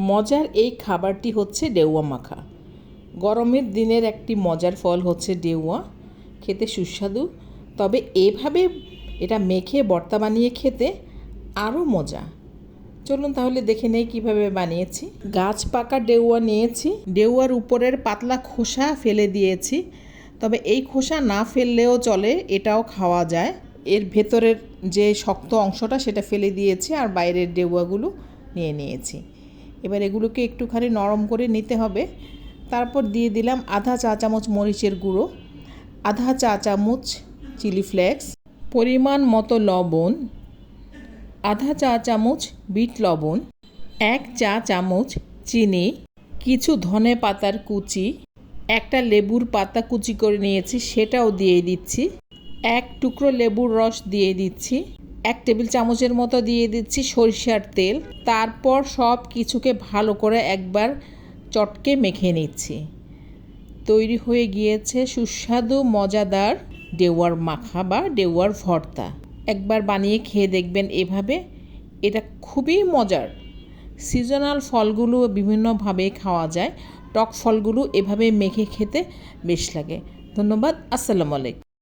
মজার এই খাবারটি হচ্ছে ডেউয়া মাখা। গরমের দিনের একটি মজার ফল হচ্ছে ডেউয়া, খেতে সুস্বাদু। তবে এভাবে এটা মেখে ভর্তা বানিয়ে খেতে আরও মজা। চলুন তাহলে দেখে নেই কীভাবে বানিয়েছি। গাছ পাকা ডেউয়া নিয়েছি, ডেউয়ার উপরের পাতলা খোসা ফেলে দিয়েছি। তবে এই খোসা না ফেললেও চলে, এটাও খাওয়া যায়। এর ভেতরের যে শক্ত অংশটা সেটা ফেলে দিয়েছি, আর বাইরের ডেউয়াগুলো নিয়ে নিয়েছি। এবার এগুলোকে একটুখানি নরম করে নিতে হবে। তারপর দিয়ে দিলাম আধা চা চামচ মরিচের গুঁড়ো, আধা চা চামচ চিলি ফ্লেক্স, পরিমাণ মতো লবণ, আধা চা চামচ বিট লবণ, 1 চা চামচ চিনি, কিছু ধনে পাতার কুচি, একটা লেবুর পাতা কুচি করে নিয়েছি সেটাও দিয়ে দিচ্ছি, 1 টুকরো লেবুর রস দিয়ে দিচ্ছি, 1 টেবিল চামচের মতো দিয়ে দিচ্ছি সরিষার তেল। তারপর সব কিছুকে ভালো করে একবার চটকে মেখে নিচ্ছি। তৈরি হয়ে গিয়েছে সুস্বাদু মজাদার ডেউয়ার মাখা বা ডেউয়ার ভর্তা। একবার বানিয়ে খেয়ে দেখবেন এভাবে, এটা খুবই মজার। সিজনাল ফলগুলো বিভিন্নভাবে খাওয়া যায়, টক ফলগুলো এভাবে মেখে খেতে বেশ লাগে। ধন্যবাদ। আসসালামু আলাইকুম।